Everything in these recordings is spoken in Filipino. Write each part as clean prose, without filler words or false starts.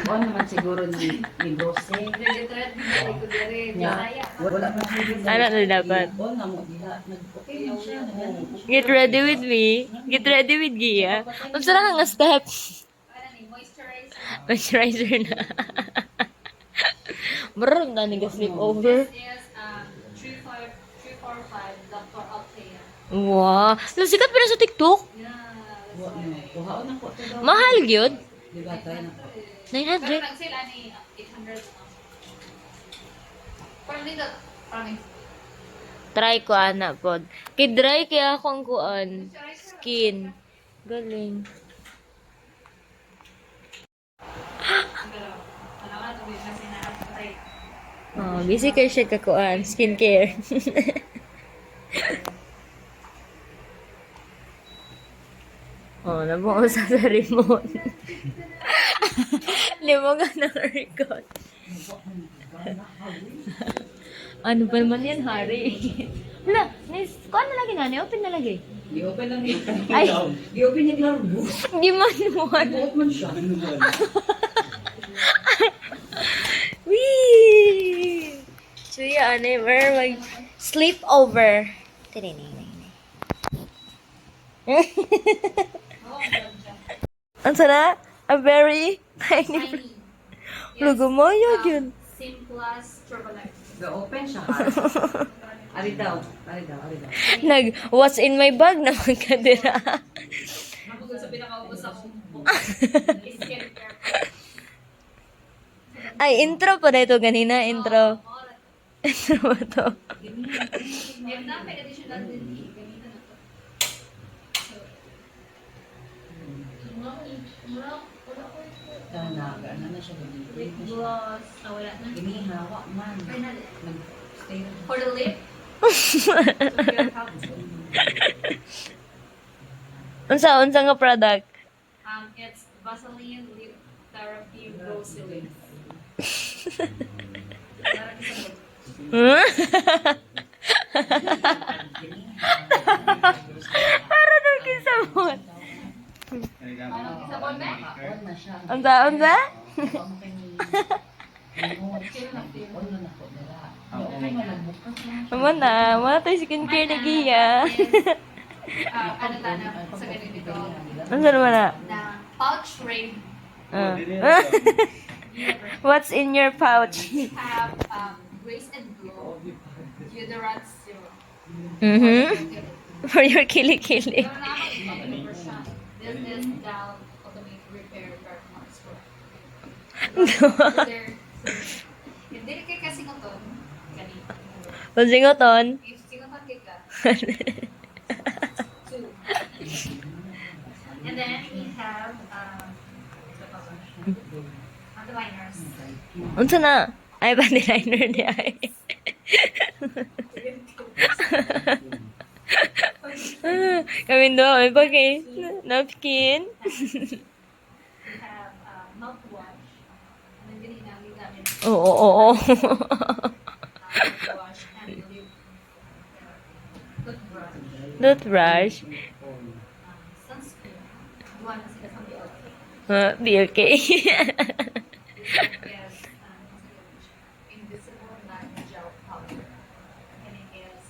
On naman siguro ni Bose. Wala man siguro. Ano na dapat? On na mo diha. Okay man siya. Get ready with me. Get ready with Gia. Unsa na nga step? Moisturizer na. Meron na nag sleep over. Wow. Sikat pa na sa TikTok? Kuhaon ako to daw. Mahal gyud. Di ba try na ko. 900. Try ko ana pod. Kay dry kaya akong kuan. Skin. Galing. Oh, busy kayo siya kakuan. Skincare. Oh, nabuo sa remote. Limugan ng record. Ano ba naman yan, Hari? Wala, kuha na lagi na, open na lagi. I-open lang niya. Ay. I-open niya lang. Bus. Di man mo. Buot man siya. Wee! Suya, never mag sleep over. Ang sana? A very tiny. Lugo mo yun. Simplest Chevrolet. Ga-open siya. Ari daw. What's in my bag na magkadira. Mabugod sa pinakaubos akong skincare. Ay, intro pa na ito ganina. Intro. Intro ba to? If na, may additional din. Ganito na to. Ano na siya Lip ganito. gloss. Wala na. Ginihawa man. Ay, na. Nag-stay na. For the lip, you have to. Unsa nga product? It's Vaseline Lip Therapy Rosylin. Para daw kisabot. Ano, kisabon na? On na siya. Unsa? On na ako nila. Okay man nagbukas lang. Amo na, wala tayo skincare na giya. Ano ta na sa ganito? Unsa naman na? Na pouch ring. Ah. What's in your pouch? We have Grace and Glow Deodorant Serum. For your kili-kili. Pero nakakapagpapalipper siya. This is down automatic repair dark marks for. Hindi rin kay kasingoton. Ganito. Pansingoton. If singoton kay ka. Two. And then we have underliners. Unsa na? Ay, body liner di ay. Kami doon, may bagay. Napkin. We have mouthwash. And then ginamit namin Oo. mouthwash and lip toothbrush. Toothbrush. Sunscreen. Duwa na sila sa BLK. BLK. Is invisible night gel powder. And it is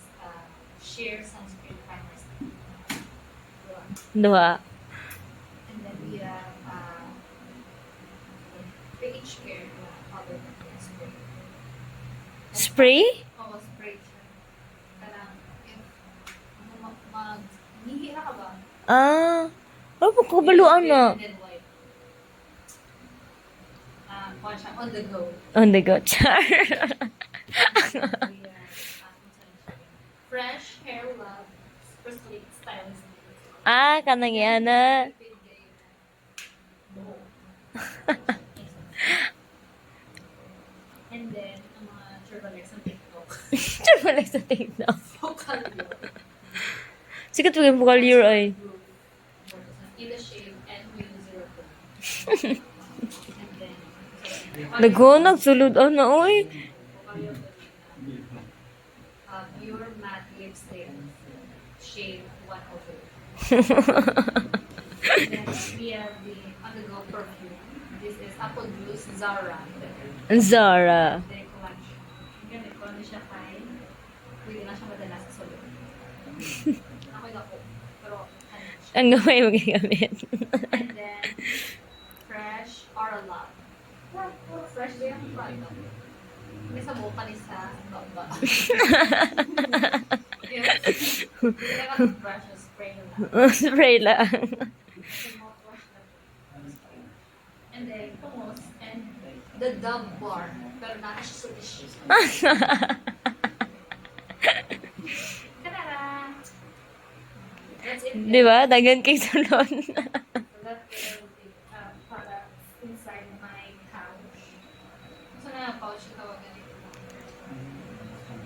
sheer sunscreen primer stick. Duha. And then we have pH care powder spray. Spray? Oo, spray siya. Parang, if nihira ka ba? Ah. Ano po kabaluan na? And then wipe. Kuha siya, on the go. On the go, char. We have, fresh hair love, firstly, stylist. Kanang yana. And then, ang mga Chevrolet sa TikTok. Char wala sa TikTok. Vocal yun. Sikat yung vocal year ay. Ila shave and Wheel Zero Two. And then, Dago, nagsulod na, oy. Pure matte lipstick, shade 102. And then we have the on-the-go perfume. This is apple juice, Zara. Zara. Very collection. Ganito ko na siya kay. Pwede na siya madala sa solo. Ako'y lako. Pero, ano siya. Ang gamay mo gagamit. And then, fresh Oralab. Fresh din ang product. May sa buka ni sa baba. Yes. Kaya ka brush na spray na lang. Spray lang. Mouthwash na. And then, hummus and the Dove bar. Pero na siya sa dish. Tarara! That's it. Di ba? Dagan kay salon. So that's the products inside my pouch. So na pouch yung tawagan ito.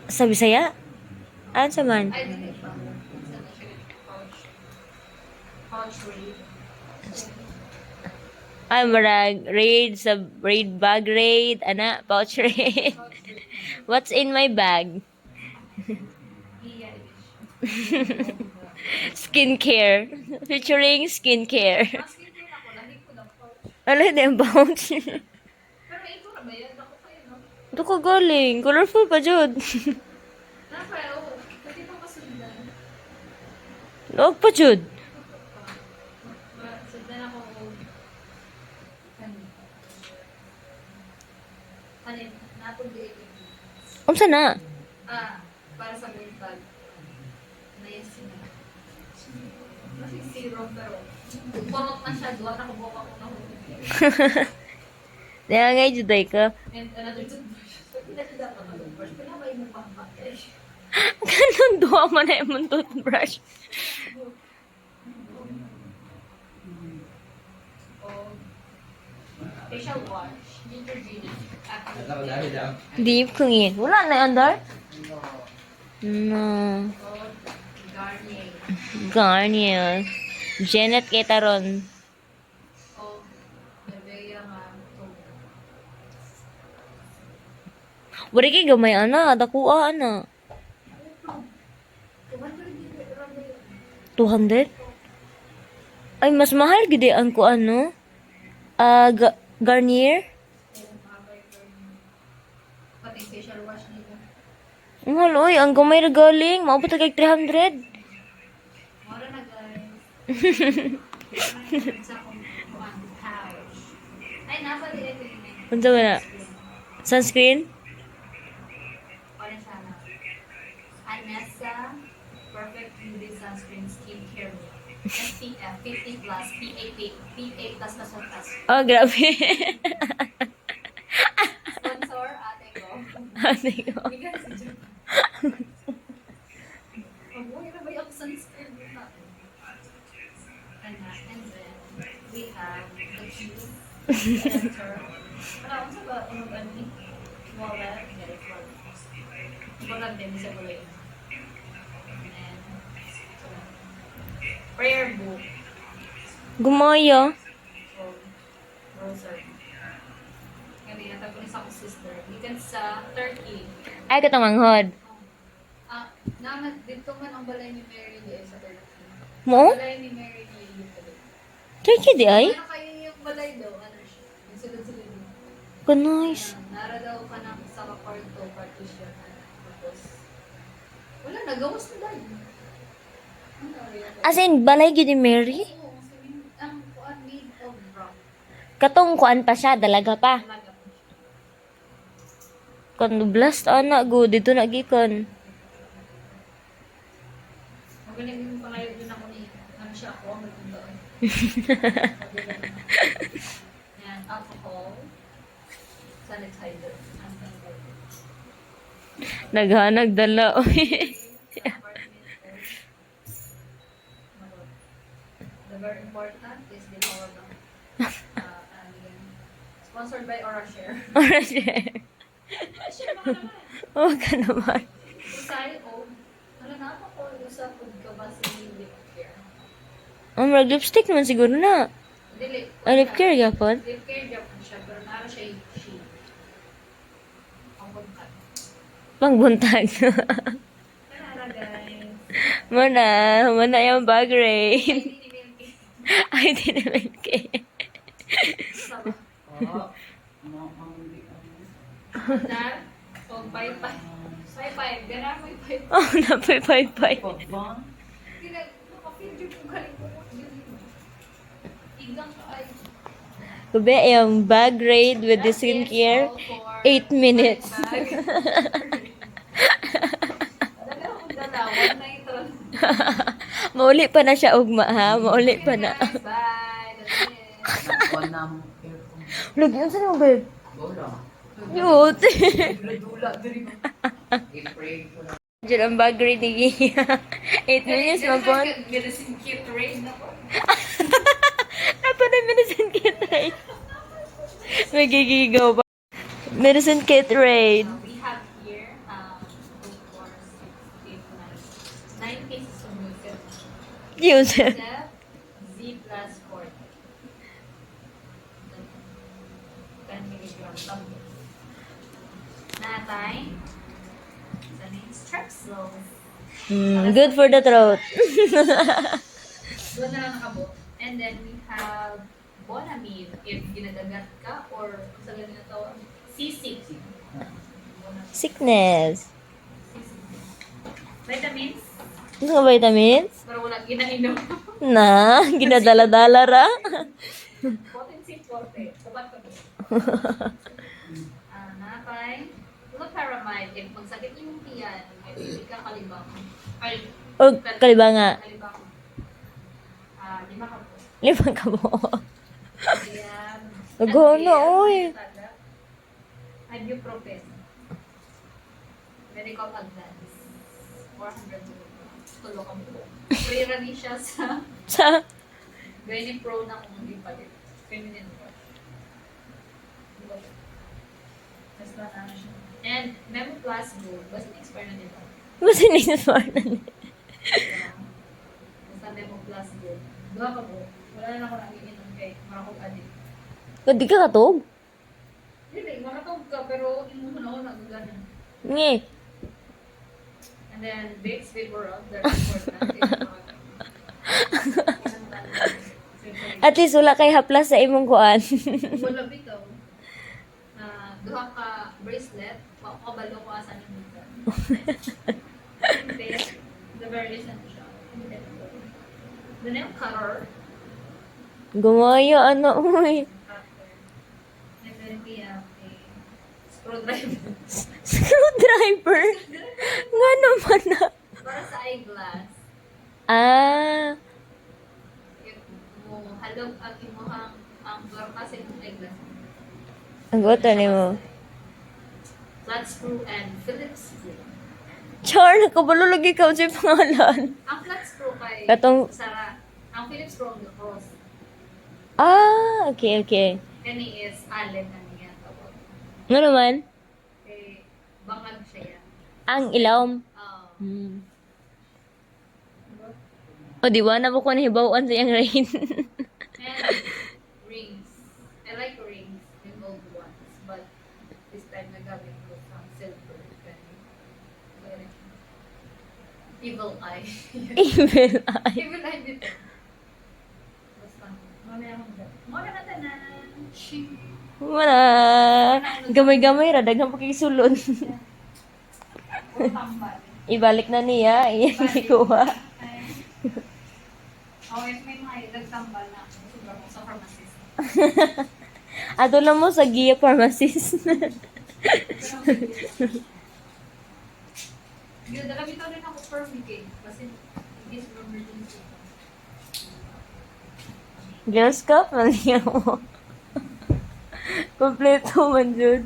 Sa Bisaya? Ano sa man? Ay, dito pa. Saan na siya pouch? Pouch read. Ay, marag raid sa raid bag raid. Ana, pouch raid. Pouch read. What's in my bag? Iya, Skincare. Featuring skincare. mas skincare ako, lahi ko ng pouch. Ano din ang pouch? Pero ito na ba yan? Ako kayo, no? Ito ko galing. Colorful pa, Jud. Napa, oo. Pwede pa kasundan. Huwag pa, Jud. Sundan ako. Kanin, napong di Umsa na? para sa main bag. Nais na. Kasi zero, pero kurot na siya. Duwa na kubuka ko na hulog. Kaya nga, Juday ka. And another toothbrush. Pinagda pa na toothbrush. Pinabay mo pang bakay. Ganun doon mo na yung toothbrush. Oh. Facial wash. Neutrogena. Deep kong yun. Wala na yung under? No. Oh, Garnier. Garnier. Janet Ketaron. Oh, Nivea nga. Toner. Wari kay gamay, ana. Dakuha, ana. 200? Ay, mas mahal gidi ang ko ano? Garnier? Pati facial wash nito. Ang mahal, oy. Ang gamay na galing. Maabot na kay 300. Mora na guys. Sa akong pouch. Ay, nasa di ito yun. Unsa ba na? Sunscreen? Orange sana. Anessa Perfect Beauty Sunscreen Skincare Milk. SPF 50 plus PA plus na sa tas. Oh, grabe. Sponsor, ate ko. Ate ko. Bigat si Jun. Mabuhay na ba yung sunscreen natin? And then, we have the juice. Wala, kung sa ba, wallet, get it for wallet din sa gulay. And, prayer book. Gumaya. From Rosary. Kanina, tapos sa akong sister. Gikan sa Turkey. Ay, katong manghod. Naman, dito man ang balay ni Mary Lee sa Turkey. Mo? Balay ni Mary Lee dito. Turkey di ay? Ano kayo yung balay daw? Ano siya? Yung sunod-sunod. Ka nice. Nara daw ka ng sa kwarto, partition. Tapos, wala, nagawas na dahil. As in, balay gid ni Mary? Oo, sabihin, ang kuan made of rock. Katong kuan pa siya, dalaga pa. Talaga po siya. Kung blast, ana, go, dito na gikon. Magaling yung pangayon din ako ni, ano siya ako, magandaan. Yan, alcohol, sanitizer, Naghanag dala, oy. The very important is the power bank. Sponsored by OraShare. Para siya. Share mo naman. Oh, ka naman. Usay o, ano na ako sa food ka ba sa lip care? Mag lipstick naman siguro na. Dili. Lip care yapon. Lip care job siya, pero naara siya yung sheet. Ang buntan. Pangbuntag. Tara guys. Mana yung bag Ay, raid. hindi ni Milky. Ay, di naman kay. Saba. Ah, mamundi Dar, o pay-pay. Pay-pay, gana mo yung pay-pay. Oh, napay-pay-pay. Pagbang. Nakapil yung galing ko. Igang ka ay. Gabi, yung bag raid with the skincare. 8 minutes. Talaga akong dalawan na ito. Mauli pa na siya, ugma ha. Mauli pa na. Bye. That's it. Wanam earphone. Lagyan sa nung babe. Wala. Yut. Dula diri. I-pray ko lang. Diyan ang bag raid ni Gia. 8 minutes, mapon. Medicine kit raid na po. Apa na medicine kit raid? Magigigaw pa. Medicine kit raid. We have here 2, 4, 6, 8, 9. 9 pieces of Lucid. User. Z plus 40. 10 milligrams of natay. The name Strepsils. Good for the throat. Doon na lang nakabot. And then we have Bonamine if ginagagat ka or kung sa ganun na tawag, sisig. Sickness. Vitamins, Gusto ka vitamins? pero wala ginainom. Na, ginadala-dala ra. Potency forte. Sabat ka po. Napay. Loperamide if magsakit yung tiyan, hindi ka kalibang. Ay, O, kalibanga. kalibang. 5 ka po. 5 ka mo. Ayan. Nagano, oy. Ibuprofen. Medical advance. 400 milligrams. Tulo ka po. Free ra ni siya sa Sa, Gyne-Pro na kung hindi palit. Feminine wash. Basta na siya. And Memo Plus Gold. Basta na-expire na nito. basta ni-smart na niya. Basta Memo Plus Gold. Duha ka po. Wala na ako nagiinom kay Marakog Addict. Di ka katog? Hindi, makatawag ka pero inuman ako nagaganan. Nge. And then Vicks Vapor Rub. They're important. At least wala kay haplas sa imong kuan. Wala bitaw. Duha ka bracelet. Makabalo ko asan yung buka. The very recent siya. The name cutter. Gumaya, ano, uy. And then we have a screwdriver. Screwdriver? Nga naman na. Para sa eyeglass. Ah, If mo halog ang imuhang ang gorka sa imong eyeglass. ang goto ni mo. Flat screw and Phillips screw. Char, nakabalo lagi ka sa pangalan. Ang flat screw kay Katong- Sara. Ang Phillips screw ang the cross. Ah, okay, okay. Kani is allen na niya tawag. Nga naman, Kay bangag siya yan. ang ilawom. Um, O, di ba na mo ko nahibawan sa iyang rain? and rings. I like rings in old ones, but this time nagamit ko some silver. Kani. Evil eye. Evil eye. Evil eye dito. Basta. Mamaya akong dyan. Mora na tanan. Wala. Gamay-gamay ra, daghang pakisulon. Puro tambal. Ibalik na niya, iyan ikuha. Always may mga nagtambal na ako. Sobrang sa pharmacist. Ato lang mo sa Gia Pharmacist. Pero nagamitaw rin ako for weekend. Kasi this is emergency. Girls Cup, mali mo. Kompleto man, Jude.